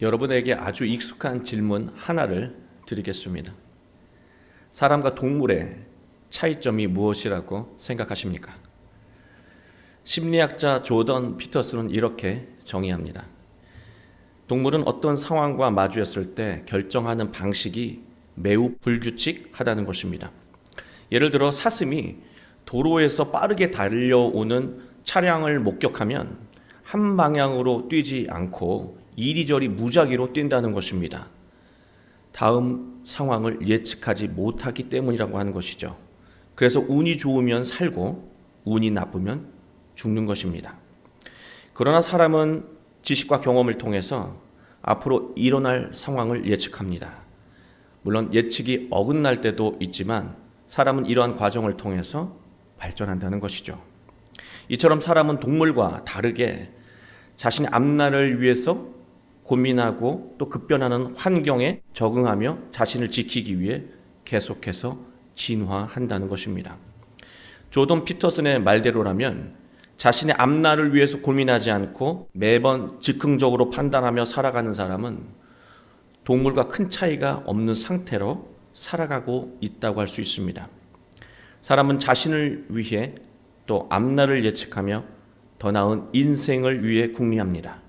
여러분에게 아주 익숙한 질문 하나를 드리겠습니다. 사람과 동물의 차이점이 무엇이라고 생각하십니까? 심리학자 조던 피터슨은 이렇게 정의합니다. 동물은 어떤 상황과 마주했을 때 결정하는 방식이 매우 불규칙하다는 것입니다. 예를 들어 사슴이 도로에서 빠르게 달려오는 차량을 목격하면 한 방향으로 뛰지 않고 이리저리 무작위로 뛴다는 것입니다. 다음 상황을 예측하지 못하기 때문이라고 하는 것이죠. 그래서 운이 좋으면 살고 운이 나쁘면 죽는 것입니다. 그러나 사람은 지식과 경험을 통해서 앞으로 일어날 상황을 예측합니다. 물론 예측이 어긋날 때도 있지만 사람은 이러한 과정을 통해서 발전한다는 것이죠. 이처럼 사람은 동물과 다르게 자신의 앞날을 위해서 고민하고 또 급변하는 환경에 적응하며 자신을 지키기 위해 계속해서 진화한다는 것입니다. 조던 피터슨의 말대로라면 자신의 앞날을 위해서 고민하지 않고 매번 즉흥적으로 판단하며 살아가는 사람은 동물과 큰 차이가 없는 상태로 살아가고 있다고 할 수 있습니다. 사람은 자신을 위해 또 앞날을 예측하며 더 나은 인생을 위해 궁리합니다.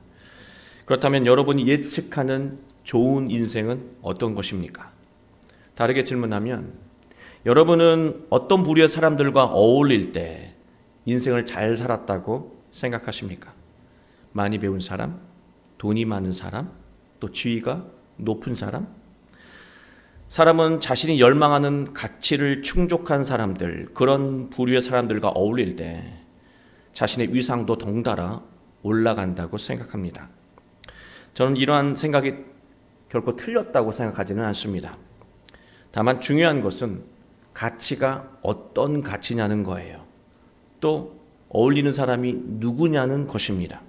그렇다면 여러분이 예측하는 좋은 인생은 어떤 것입니까? 다르게 질문하면 여러분은 어떤 부류의 사람들과 어울릴 때 인생을 잘 살았다고 생각하십니까? 많이 배운 사람, 돈이 많은 사람, 또 지위가 높은 사람? 사람은 자신이 열망하는 가치를 충족한 사람들, 그런 부류의 사람들과 어울릴 때 자신의 위상도 덩달아 올라간다고 생각합니다. 저는 이러한 생각이 결코 틀렸다고 생각하지는 않습니다. 다만 중요한 것은 가치가 어떤 가치냐는 거예요. 또 어울리는 사람이 누구냐는 것입니다.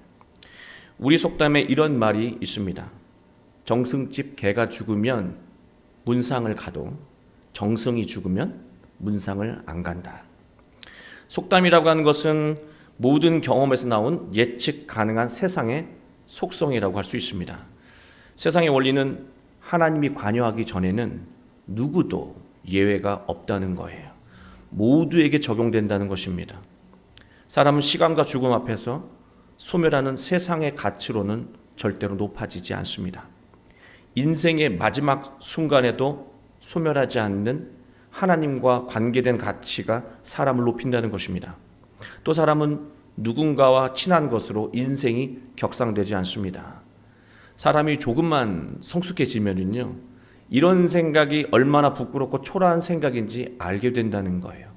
우리 속담에 이런 말이 있습니다. 정승집 개가 죽으면 문상을 가도 정승이 죽으면 문상을 안 간다. 속담이라고 하는 것은 모든 경험에서 나온 예측 가능한 세상의 속성이라고 할 수 있습니다. 세상의 원리는 하나님이 관여하기 전에는 누구도 예외가 없다는 거예요. 모두에게 적용된다는 것입니다. 사람은 시간과 죽음 앞에서 소멸하는 세상의 가치로는 절대로 높아지지 않습니다. 인생의 마지막 순간에도 소멸하지 않는 하나님과 관계된 가치가 사람을 높인다는 것입니다. 또 사람은 누군가와 친한 것으로 인생이 격상되지 않습니다. 사람이 조금만 성숙해지면요, 이런 생각이 얼마나 부끄럽고 초라한 생각인지 알게 된다는 거예요.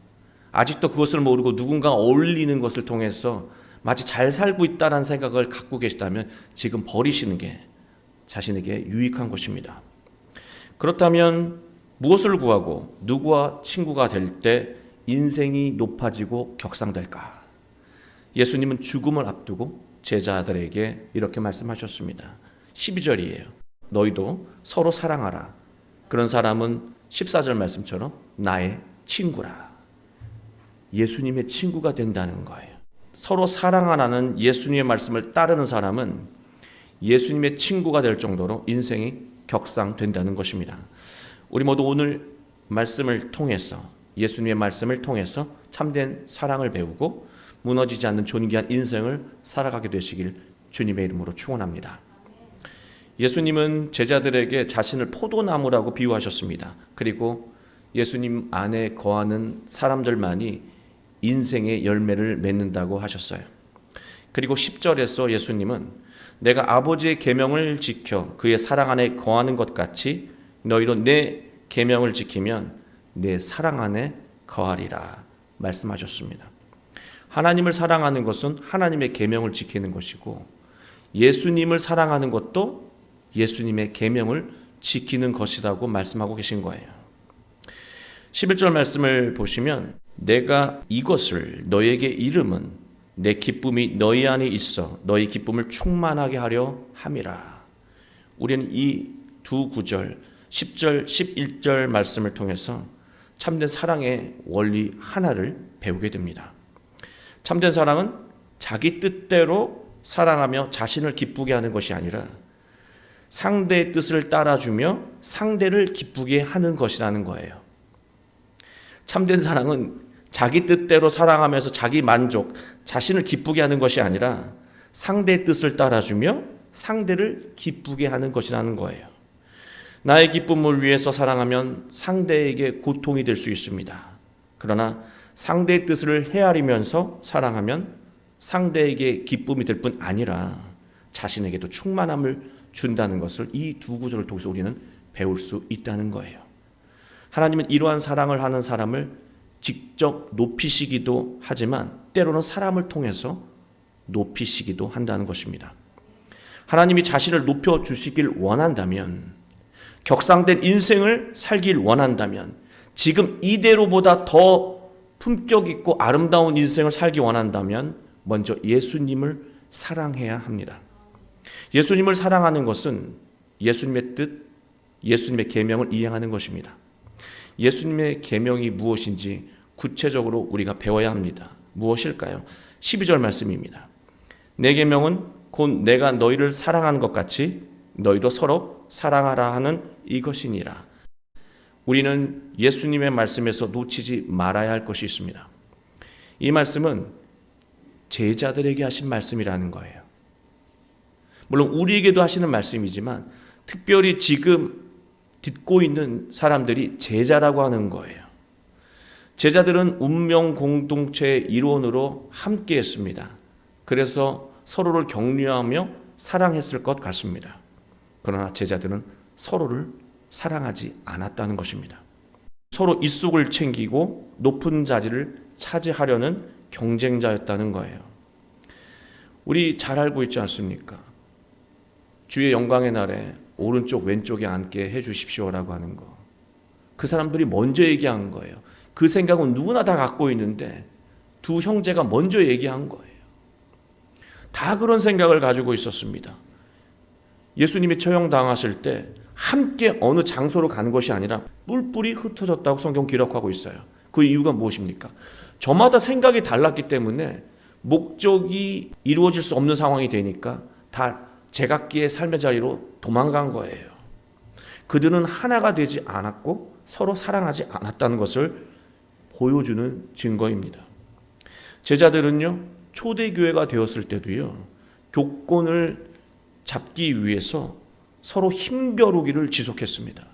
아직도 그것을 모르고 누군가 어울리는 것을 통해서 마치 잘 살고 있다는 생각을 갖고 계시다면 지금 버리시는 게 자신에게 유익한 것입니다. 그렇다면 무엇을 구하고 누구와 친구가 될 때 인생이 높아지고 격상될까? 예수님은 죽음을 앞두고 제자들에게 이렇게 말씀하셨습니다. 12절이에요. 너희도 서로 사랑하라. 그런 사람은 14절 말씀처럼 나의 친구라. 예수님의 친구가 된다는 거예요. 서로 사랑하라는 예수님의 말씀을 따르는 사람은 예수님의 친구가 될 정도로 인생이 격상된다는 것입니다. 우리 모두 오늘 말씀을 통해서, 예수님의 말씀을 통해서 참된 사랑을 배우고 무너지지 않는 존귀한 인생을 살아가게 되시길 주님의 이름으로 축원합니다. 예수님은 제자들에게 자신을 포도나무라고 비유하셨습니다. 그리고 예수님 안에 거하는 사람들만이 인생의 열매를 맺는다고 하셨어요. 그리고 10절에서 예수님은 내가 아버지의 계명을 지켜 그의 사랑 안에 거하는 것 같이 너희도 내 계명을 지키면 내 사랑 안에 거하리라 말씀하셨습니다. 하나님을 사랑하는 것은 하나님의 계명을 지키는 것이고 예수님을 사랑하는 것도 예수님의 계명을 지키는 것이라고 말씀하고 계신 거예요. 11절 말씀을 보시면 내가 이것을 너에게 이름은 내 기쁨이 너희 안에 있어 너희 기쁨을 충만하게 하려 함이라. 우리는 이 두 구절 10절 11절 말씀을 통해서 참된 사랑의 원리 하나를 배우게 됩니다. 참된 사랑은 자기 뜻대로 사랑하며 자신을 기쁘게 하는 것이 아니라 상대의 뜻을 따라주며 상대를 기쁘게 하는 것이라는 거예요. 참된 사랑은 자기 뜻대로 사랑하면서 자기 만족, 자신을 기쁘게 하는 것이 아니라 상대의 뜻을 따라주며 상대를 기쁘게 하는 것이라는 거예요. 나의 기쁨을 위해서 사랑하면 상대에게 고통이 될 수 있습니다. 그러나 상대의 뜻을 헤아리면서 사랑하면 상대에게 기쁨이 될 뿐 아니라 자신에게도 충만함을 준다는 것을 이 두 구절을 통해서 우리는 배울 수 있다는 거예요. 하나님은 이러한 사랑을 하는 사람을 직접 높이시기도 하지만 때로는 사람을 통해서 높이시기도 한다는 것입니다. 하나님이 자신을 높여주시길 원한다면, 격상된 인생을 살길 원한다면, 지금 이대로보다 더 품격 있고 아름다운 인생을 살기 원한다면 먼저 예수님을 사랑해야 합니다. 예수님을 사랑하는 것은 예수님의 뜻, 예수님의 계명을 이행하는 것입니다. 예수님의 계명이 무엇인지 구체적으로 우리가 배워야 합니다. 무엇일까요? 12절 말씀입니다. 내 계명은 곧 내가 너희를 사랑한 것 같이 너희도 서로 사랑하라 하는 이것이니라. 우리는 예수님의 말씀에서 놓치지 말아야 할 것이 있습니다. 이 말씀은 제자들에게 하신 말씀이라는 거예요. 물론 우리에게도 하시는 말씀이지만 특별히 지금 듣고 있는 사람들이 제자라고 하는 거예요. 제자들은 운명 공동체의 일원으로 함께 했습니다. 그래서 서로를 격려하며 사랑했을 것 같습니다. 그러나 제자들은 서로를 사랑하지 않았다는 것입니다. 서로 입속을 챙기고 높은 자리를 차지하려는 경쟁자였다는 거예요. 우리 잘 알고 있지 않습니까? 주의 영광의 날에 오른쪽 왼쪽에 앉게 해주십시오라고 하는 거. 그 사람들이 먼저 얘기한 거예요. 그 생각은 누구나 다 갖고 있는데 두 형제가 먼저 얘기한 거예요. 다 그런 생각을 가지고 있었습니다. 예수님이 처형당하실 때 함께 어느 장소로 가는 것이 아니라 뿔뿔이 흩어졌다고 성경 기록하고 있어요. 그 이유가 무엇입니까? 저마다 생각이 달랐기 때문에 목적이 이루어질 수 없는 상황이 되니까 다 제각기의 삶의 자리로 도망간 거예요. 그들은 하나가 되지 않았고 서로 사랑하지 않았다는 것을 보여주는 증거입니다. 제자들은요, 초대교회가 되었을 때도요, 교권을 잡기 위해서 서로 힘겨루기를 지속했습니다.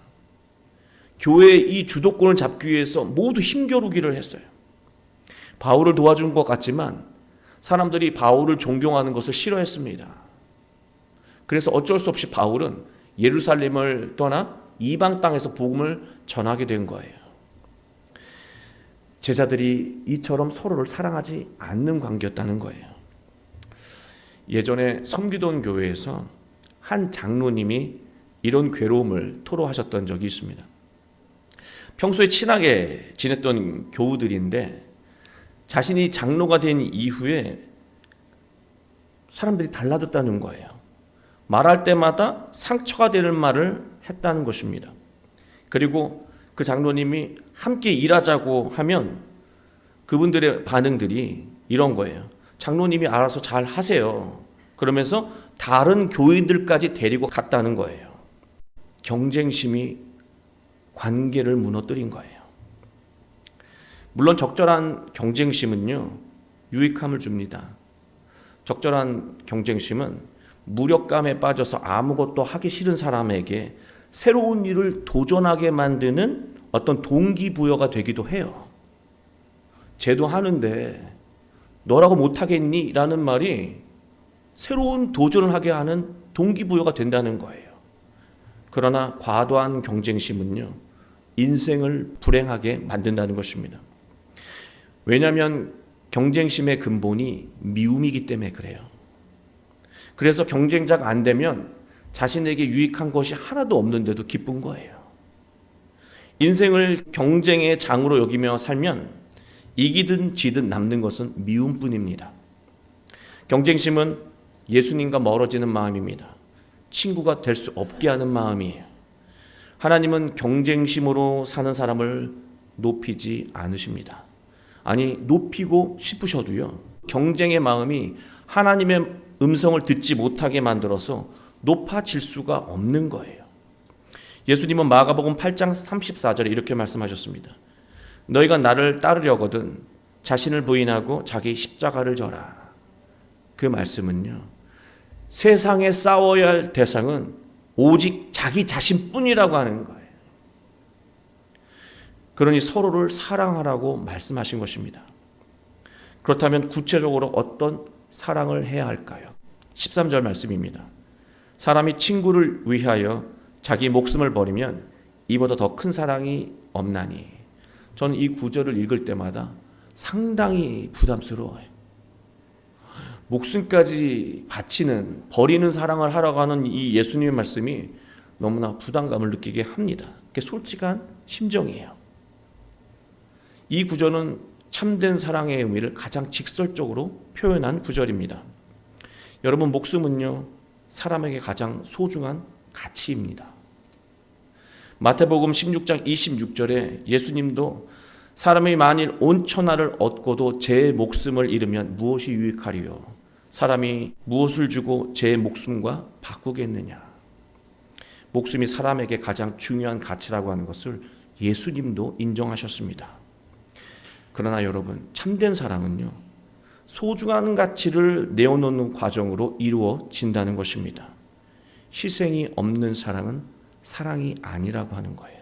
교회의 이 주도권을 잡기 위해서 모두 힘겨루기를 했어요. 바울을 도와준 것 같지만 사람들이 바울을 존경하는 것을 싫어했습니다. 그래서 어쩔 수 없이 바울은 예루살렘을 떠나 이방 땅에서 복음을 전하게 된 거예요. 제자들이 이처럼 서로를 사랑하지 않는 관계였다는 거예요. 예전에 섬기던 교회에서 한 장로님이 이런 괴로움을 토로하셨던 적이 있습니다. 평소에 친하게 지냈던 교우들인데 자신이 장로가 된 이후에 사람들이 달라졌다는 거예요. 말할 때마다 상처가 되는 말을 했다는 것입니다. 그리고 그 장로님이 함께 일하자고 하면 그분들의 반응들이 이런 거예요. 장로님이 알아서 잘 하세요. 그러면서 다른 교인들까지 데리고 갔다는 거예요. 경쟁심이 관계를 무너뜨린 거예요. 물론 적절한 경쟁심은요, 유익함을 줍니다. 적절한 경쟁심은 무력감에 빠져서 아무것도 하기 싫은 사람에게 새로운 일을 도전하게 만드는 어떤 동기부여가 되기도 해요. 쟤도 하는데 너라고 못하겠니? 라는 말이 새로운 도전을 하게 하는 동기부여가 된다는 거예요. 그러나 과도한 경쟁심은요, 인생을 불행하게 만든다는 것입니다. 왜냐하면 경쟁심의 근본이 미움이기 때문에 그래요. 그래서 경쟁자가 안 되면 자신에게 유익한 것이 하나도 없는데도 기쁜 거예요. 인생을 경쟁의 장으로 여기며 살면 이기든 지든 남는 것은 미움뿐입니다. 경쟁심은 예수님과 멀어지는 마음입니다. 친구가 될 수 없게 하는 마음이에요. 하나님은 경쟁심으로 사는 사람을 높이지 않으십니다. 아니, 높이고 싶으셔도요, 경쟁의 마음이 하나님의 음성을 듣지 못하게 만들어서 높아질 수가 없는 거예요. 예수님은 마가복음 8장 34절에 이렇게 말씀하셨습니다. 너희가 나를 따르려거든 자신을 부인하고 자기 십자가를 져라. 그 말씀은요, 세상에 싸워야 할 대상은 오직 자기 자신뿐이라고 하는 거예요. 그러니 서로를 사랑하라고 말씀하신 것입니다. 그렇다면 구체적으로 어떤 사랑을 해야 할까요? 13절 말씀입니다. 사람이 친구를 위하여 자기 목숨을 버리면 이보다 더 큰 사랑이 없나니. 저는 이 구절을 읽을 때마다 상당히 부담스러워요. 목숨까지 바치는, 버리는 사랑을 하라고 하는 이 예수님의 말씀이 너무나 부담감을 느끼게 합니다. 그게 솔직한 심정이에요. 이 구절은 참된 사랑의 의미를 가장 직설적으로 표현한 구절입니다. 여러분, 목숨은요, 사람에게 가장 소중한 가치입니다. 마태복음 16장 26절에 예수님도 사람이 만일 온 천하를 얻고도 제 목숨을 잃으면 무엇이 유익하리요? 사람이 무엇을 주고 제 목숨과 바꾸겠느냐? 목숨이 사람에게 가장 중요한 가치라고 하는 것을 예수님도 인정하셨습니다. 그러나 여러분, 참된 사랑은요, 소중한 가치를 내어놓는 과정으로 이루어진다는 것입니다. 희생이 없는 사랑은 사랑이 아니라고 하는 거예요.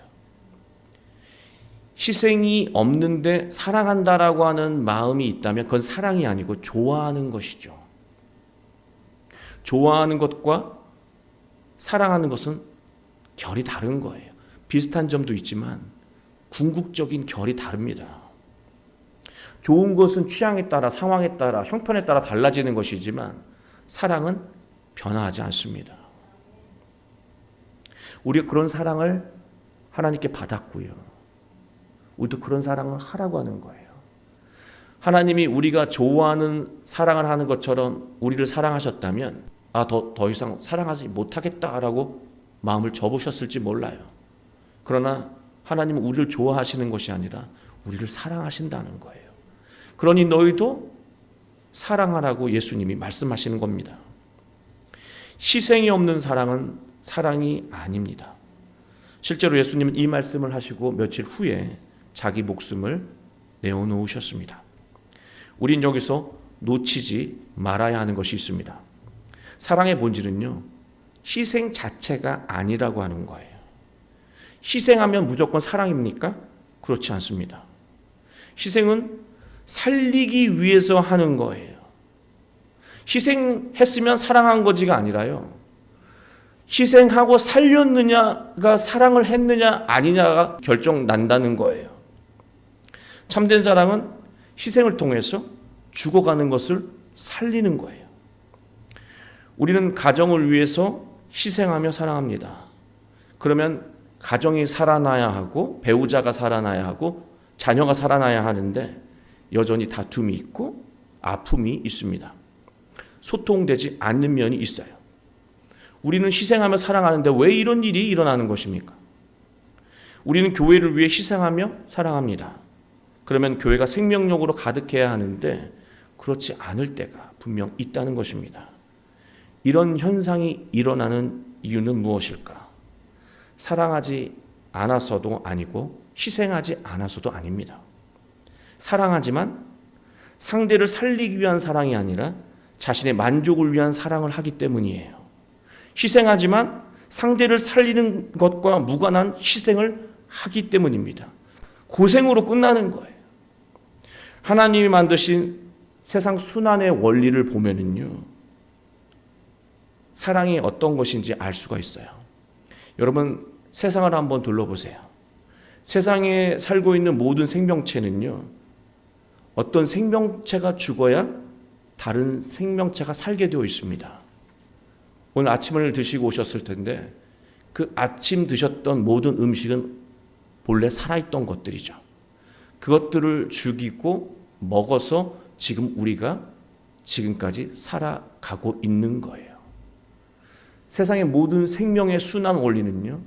희생이 없는데 사랑한다라고 하는 마음이 있다면 그건 사랑이 아니고 좋아하는 것이죠. 좋아하는 것과 사랑하는 것은 결이 다른 거예요. 비슷한 점도 있지만 궁극적인 결이 다릅니다. 좋은 것은 취향에 따라, 상황에 따라, 형편에 따라 달라지는 것이지만 사랑은 변화하지 않습니다. 우리가 그런 사랑을 하나님께 받았고요. 우리도 그런 사랑을 하라고 하는 거예요. 하나님이 우리가 좋아하는 사랑을 하는 것처럼 우리를 사랑하셨다면 더 이상 사랑하지 못하겠다라고 마음을 접으셨을지 몰라요. 그러나 하나님은 우리를 좋아하시는 것이 아니라 우리를 사랑하신다는 거예요. 그러니 너희도 사랑하라고 예수님이 말씀하시는 겁니다. 희생이 없는 사랑은 사랑이 아닙니다. 실제로 예수님은 이 말씀을 하시고 며칠 후에 자기 목숨을 내어놓으셨습니다. 우린 여기서 놓치지 말아야 하는 것이 있습니다. 사랑의 본질은요, 희생 자체가 아니라고 하는 거예요. 희생하면 무조건 사랑입니까? 그렇지 않습니다. 희생은 살리기 위해서 하는 거예요. 희생했으면 사랑한 거지가 아니라요, 희생하고 살렸느냐가 사랑을 했느냐 아니냐가 결정난다는 거예요. 참된 사랑은 희생을 통해서 죽어가는 것을 살리는 거예요. 우리는 가정을 위해서 희생하며 사랑합니다. 그러면 가정이 살아나야 하고 배우자가 살아나야 하고 자녀가 살아나야 하는데 여전히 다툼이 있고 아픔이 있습니다. 소통되지 않는 면이 있어요. 우리는 희생하며 사랑하는데 왜 이런 일이 일어나는 것입니까? 우리는 교회를 위해 희생하며 사랑합니다. 그러면 교회가 생명력으로 가득해야 하는데 그렇지 않을 때가 분명 있다는 것입니다. 이런 현상이 일어나는 이유는 무엇일까? 사랑하지 않아서도 아니고 희생하지 않아서도 아닙니다. 사랑하지만 상대를 살리기 위한 사랑이 아니라 자신의 만족을 위한 사랑을 하기 때문이에요. 희생하지만 상대를 살리는 것과 무관한 희생을 하기 때문입니다. 고생으로 끝나는 거예요. 하나님이 만드신 세상 순환의 원리를 보면은요, 사랑이 어떤 것인지 알 수가 있어요. 여러분, 세상을 한번 둘러보세요. 세상에 살고 있는 모든 생명체는요, 어떤 생명체가 죽어야 다른 생명체가 살게 되어 있습니다. 오늘 아침을 드시고 오셨을 텐데 그 아침 드셨던 모든 음식은 본래 살아있던 것들이죠. 그것들을 죽이고 먹어서 지금 우리가 지금까지 살아가고 있는 거예요. 세상의 모든 생명의 순환 원리는요,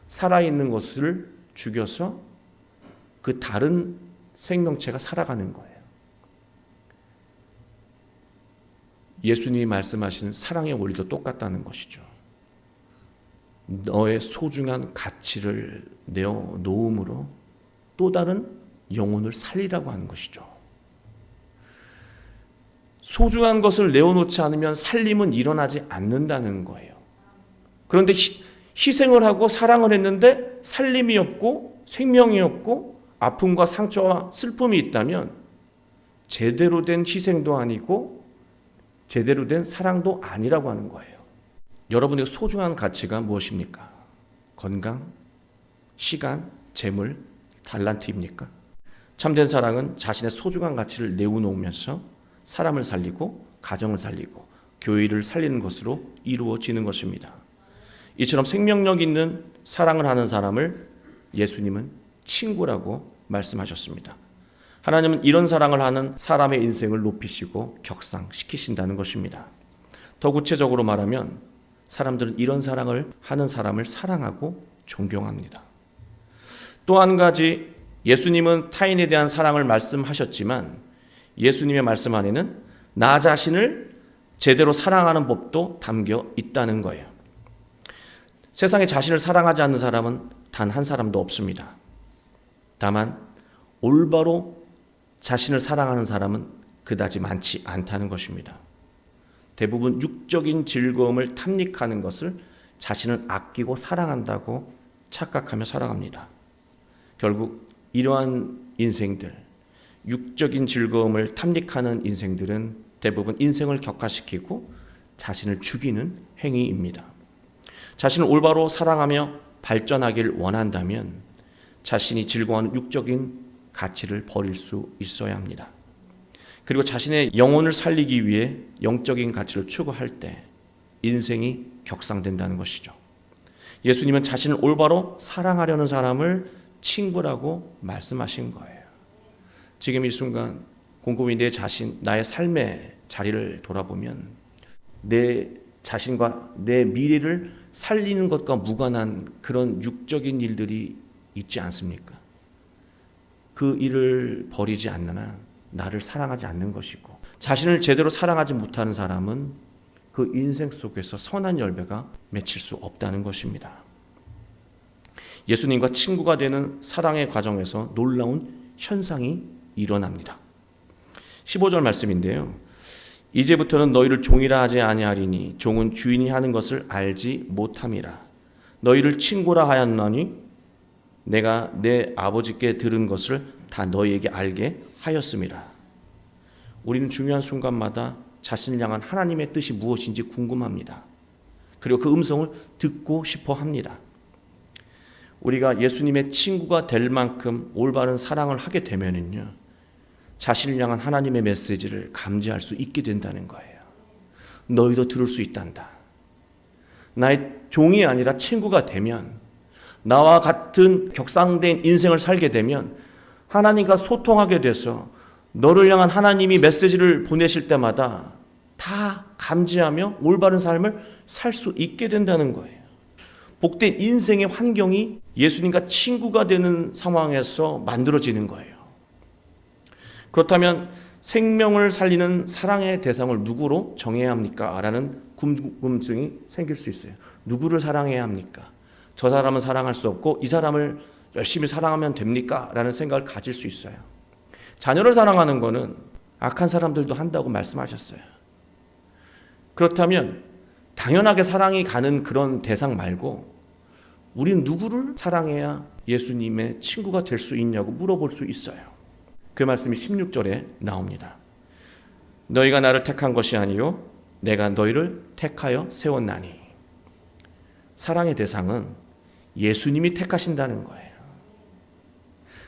살아있는 것을 죽여서 그 다른 생명체가 살아가는 거예요. 예수님이 말씀하시는 사랑의 원리도 똑같다는 것이죠. 너의 소중한 가치를 내어 놓음으로 또 다른 영혼을 살리라고 하는 것이죠. 소중한 것을 내어놓지 않으면 살림은 일어나지 않는다는 거예요. 그런데 희생을 하고 사랑을 했는데 살림이 없고 생명이 없고 아픔과 상처와 슬픔이 있다면 제대로 된 희생도 아니고 제대로 된 사랑도 아니라고 하는 거예요. 여러분의 소중한 가치가 무엇입니까? 건강, 시간, 재물, 달란트입니까? 참된 사랑은 자신의 소중한 가치를 내어놓으면서 사람을 살리고 가정을 살리고 교회를 살리는 것으로 이루어지는 것입니다. 이처럼 생명력 있는 사랑을 하는 사람을 예수님은 친구라고 말씀하셨습니다. 하나님은 이런 사랑을 하는 사람의 인생을 높이시고 격상시키신다는 것입니다. 더 구체적으로 말하면 사람들은 이런 사랑을 하는 사람을 사랑하고 존경합니다. 또 한 가지, 예수님은 타인에 대한 사랑을 말씀하셨지만 예수님의 말씀 안에는 나 자신을 제대로 사랑하는 법도 담겨 있다는 거예요. 세상에 자신을 사랑하지 않는 사람은 단 한 사람도 없습니다. 다만 올바로 자신을 사랑하는 사람은 그다지 많지 않다는 것입니다. 대부분 육적인 즐거움을 탐닉하는 것을 자신을 아끼고 사랑한다고 착각하며 살아갑니다. 결국 이러한 인생들, 육적인 즐거움을 탐닉하는 인생들은 대부분 인생을 격화시키고 자신을 죽이는 행위입니다. 자신을 올바로 사랑하며 발전하길 원한다면 자신이 즐거워하는 육적인 가치를 버릴 수 있어야 합니다. 그리고 자신의 영혼을 살리기 위해 영적인 가치를 추구할 때 인생이 격상된다는 것이죠. 예수님은 자신을 올바로 사랑하려는 사람을 친구라고 말씀하신 거예요. 지금 이 순간 곰곰이 내 자신, 나의 삶의 자리를 돌아보면 내 자신과 내 미래를 살리는 것과 무관한 그런 육적인 일들이 있지 않습니까? 그 일을 버리지 않는 한 나를 사랑하지 않는 것이고, 자신을 제대로 사랑하지 못하는 사람은 그 인생 속에서 선한 열매가 맺힐 수 없다는 것입니다. 예수님과 친구가 되는 사랑의 과정에서 놀라운 현상이 일어납니다. 15절 말씀인데요. 이제부터는 너희를 종이라 하지 아니하리니 종은 주인이 하는 것을 알지 못함이라. 너희를 친구라 하였나니 내가 내 아버지께 들은 것을 다 너희에게 알게 하였음이라. 우리는 중요한 순간마다 자신을 향한 하나님의 뜻이 무엇인지 궁금합니다. 그리고 그 음성을 듣고 싶어 합니다. 우리가 예수님의 친구가 될 만큼 올바른 사랑을 하게 되면은요, 자신을 향한 하나님의 메시지를 감지할 수 있게 된다는 거예요. 너희도 들을 수 있단다. 나의 종이 아니라 친구가 되면, 나와 같은 격상된 인생을 살게 되면 하나님과 소통하게 돼서 너를 향한 하나님이 메시지를 보내실 때마다 다 감지하며 올바른 삶을 살 수 있게 된다는 거예요. 복된 인생의 환경이 예수님과 친구가 되는 상황에서 만들어지는 거예요. 그렇다면 생명을 살리는 사랑의 대상을 누구로 정해야 합니까? 라는 궁금증이 생길 수 있어요. 누구를 사랑해야 합니까? 저 사람은 사랑할 수 없고 이 사람을 열심히 사랑하면 됩니까? 라는 생각을 가질 수 있어요. 자녀를 사랑하는 것은 악한 사람들도 한다고 말씀하셨어요. 그렇다면 당연하게 사랑이 가는 그런 대상 말고 우린 누구를 사랑해야 예수님의 친구가 될 수 있냐고 물어볼 수 있어요. 그 말씀이 16절에 나옵니다. 너희가 나를 택한 것이 아니요 내가 너희를 택하여 세웠나니. 사랑의 대상은 예수님이 택하신다는 거예요.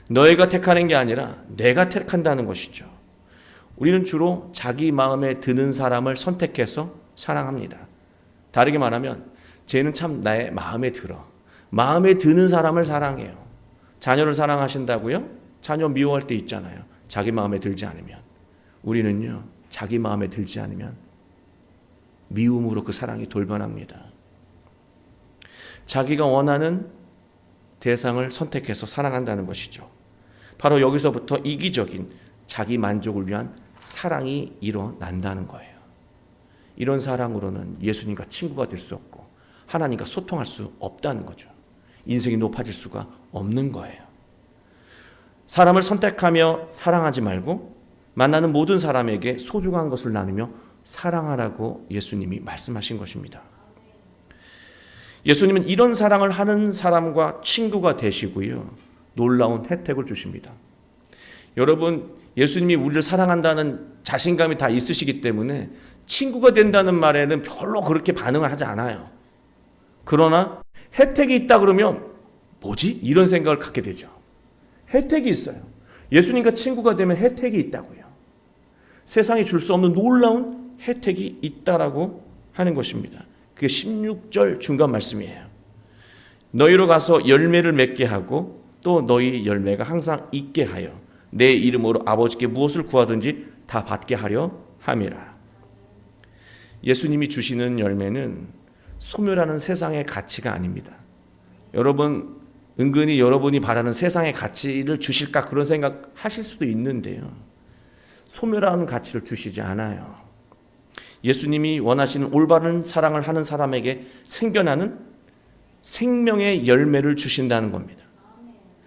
너희가 택하는 게 아니라 내가 택한다는 것이죠. 우리는 주로 자기 마음에 드는 사람을 선택해서 사랑합니다. 다르게 말하면 쟤는 참 나의 마음에 들어. 마음에 드는 사람을 사랑해요. 자녀를 사랑하신다고요? 자녀 미워할 때 있잖아요. 자기 마음에 들지 않으면. 우리는요, 자기 마음에 들지 않으면 미움으로 그 사랑이 돌변합니다. 자기가 원하는 대상을 선택해서 사랑한다는 것이죠. 바로 여기서부터 이기적인 자기 만족을 위한 사랑이 일어난다는 거예요. 이런 사랑으로는 예수님과 친구가 될 수 없고 하나님과 소통할 수 없다는 거죠. 인생이 높아질 수가 없는 거예요. 사람을 선택하며 사랑하지 말고 만나는 모든 사람에게 소중한 것을 나누며 사랑하라고 예수님이 말씀하신 것입니다. 예수님은 이런 사랑을 하는 사람과 친구가 되시고요. 놀라운 혜택을 주십니다. 여러분, 예수님이 우리를 사랑한다는 자신감이 다 있으시기 때문에 친구가 된다는 말에는 별로 그렇게 반응을 하지 않아요. 그러나 혜택이 있다 그러면 뭐지? 이런 생각을 갖게 되죠. 혜택이 있어요. 예수님과 친구가 되면 혜택이 있다고요. 세상이 줄 수 없는 놀라운 혜택이 있다라고 하는 것입니다. 그게 16절 중간 말씀이에요. 너희로 가서 열매를 맺게 하고 또 너희 열매가 항상 있게 하여 내 이름으로 아버지께 무엇을 구하든지 다 받게 하려 함이라. 예수님이 주시는 열매는 소멸하는 세상의 가치가 아닙니다. 여러분, 은근히 여러분이 바라는 세상의 가치를 주실까 그런 생각 하실 수도 있는데요. 소멸하는 가치를 주시지 않아요. 예수님이 원하시는 올바른 사랑을 하는 사람에게 생겨나는 생명의 열매를 주신다는 겁니다.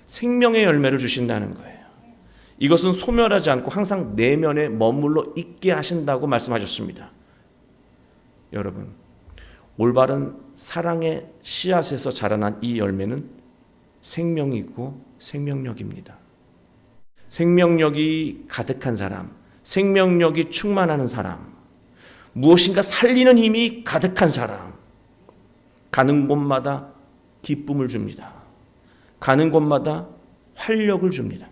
생명의 열매를 주신다는 거예요. 이것은 소멸하지 않고 항상 내면에 머물러 있게 하신다고 말씀하셨습니다. 여러분, 올바른 사랑의 씨앗에서 자라난 이 열매는 생명이고 생명력입니다. 생명력이 가득한 사람, 생명력이 충만하는 사람, 무엇인가 살리는 힘이 가득한 사람, 가는 곳마다 기쁨을 줍니다. 가는 곳마다 활력을 줍니다.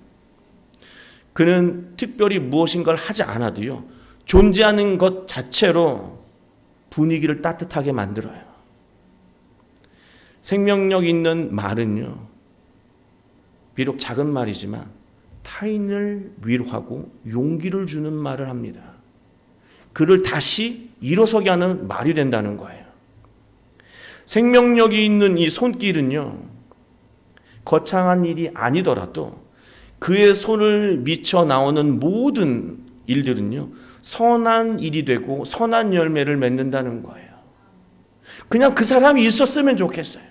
그는 특별히 무엇인가를 하지 않아도요, 존재하는 것 자체로 분위기를 따뜻하게 만들어요. 생명력 있는 말은요, 비록 작은 말이지만 타인을 위로하고 용기를 주는 말을 합니다. 그를 다시 일어서게 하는 말이 된다는 거예요. 생명력이 있는 이 손길은요, 거창한 일이 아니더라도 그의 손을 미쳐 나오는 모든 일들은요, 선한 일이 되고 선한 열매를 맺는다는 거예요. 그냥 그 사람이 있었으면 좋겠어요.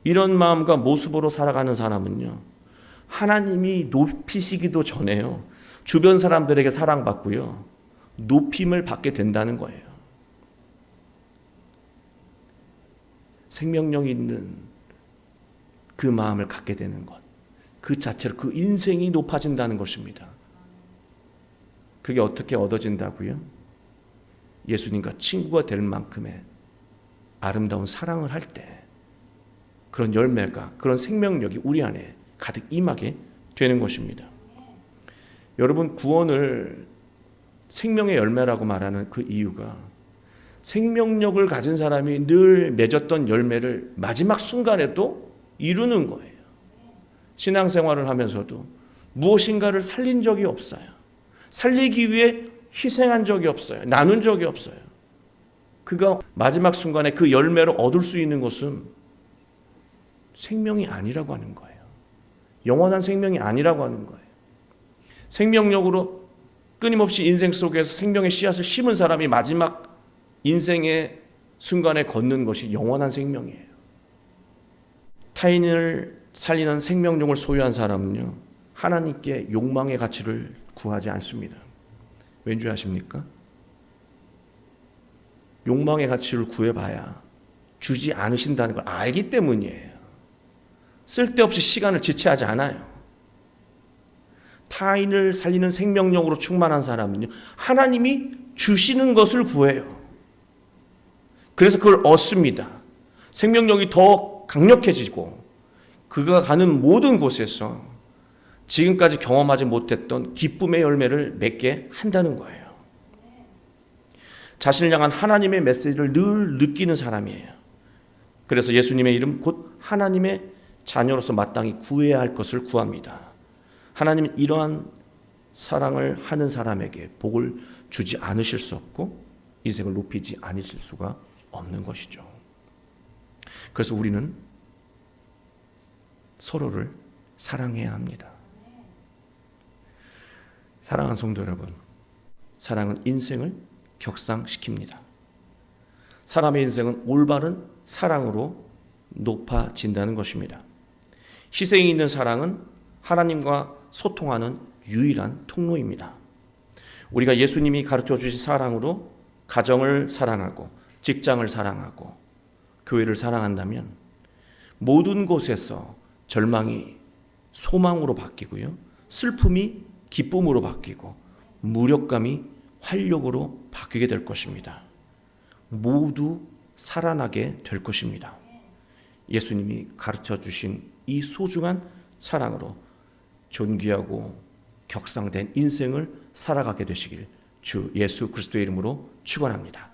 이런 마음과 모습으로 살아가는 사람은요, 하나님이 높이시기도 전에요, 주변 사람들에게 사랑받고요, 높임을 받게 된다는 거예요. 생명력이 있는 그 마음을 갖게 되는 것, 그 자체로 그 인생이 높아진다는 것입니다. 그게 어떻게 얻어진다고요? 예수님과 친구가 될 만큼의 아름다운 사랑을 할 때 그런 열매가, 그런 생명력이 우리 안에 가득 임하게 되는 것입니다. 여러분, 구원을 생명의 열매라고 말하는 그 이유가 생명력을 가진 사람이 늘 맺었던 열매를 마지막 순간에도 이루는 거예요. 신앙생활을 하면서도 무엇인가를 살린 적이 없어요. 살리기 위해 희생한 적이 없어요. 나눈 적이 없어요. 그가 마지막 순간에 그 열매를 얻을 수 있는 것은 생명이 아니라고 하는 거예요. 영원한 생명이 아니라고 하는 거예요. 생명력으로 끊임없이 인생 속에서 생명의 씨앗을 심은 사람이 마지막 인생의 순간에 걷는 것이 영원한 생명이에요. 타인을 살리는 생명력을 소유한 사람은요, 하나님께 욕망의 가치를 구하지 않습니다. 왠지 아십니까? 욕망의 가치를 구해봐야 주지 않으신다는 걸 알기 때문이에요. 쓸데없이 시간을 지체하지 않아요. 타인을 살리는 생명력으로 충만한 사람은요, 하나님이 주시는 것을 구해요. 그래서 그걸 얻습니다. 생명력이 더 강력해지고 그가 가는 모든 곳에서 지금까지 경험하지 못했던 기쁨의 열매를 맺게 한다는 거예요. 자신을 향한 하나님의 메시지를 늘 느끼는 사람이에요. 그래서 예수님의 이름 곧 하나님의 자녀로서 마땅히 구해야 할 것을 구합니다. 하나님은 이러한 사랑을 하는 사람에게 복을 주지 않으실 수 없고 인생을 높이지 않으실 수가 없는 것이죠. 그래서 우리는 서로를 사랑해야 합니다. 사랑하는 성도 여러분, 사랑은 인생을 격상시킵니다. 사람의 인생은 올바른 사랑으로 높아진다는 것입니다. 희생이 있는 사랑은 하나님과 소통하는 유일한 통로입니다. 우리가 예수님이 가르쳐 주신 사랑으로 가정을 사랑하고 직장을 사랑하고 교회를 사랑한다면 모든 곳에서 절망이 소망으로 바뀌고요. 슬픔이 기쁨으로 바뀌고 무력감이 활력으로 바뀌게 될 것입니다. 모두 살아나게 될 것입니다. 예수님이 가르쳐 주신 이 소중한 사랑으로 존귀하고 격상된 인생을 살아가게 되시길 주 예수 그리스도의 이름으로 축원합니다.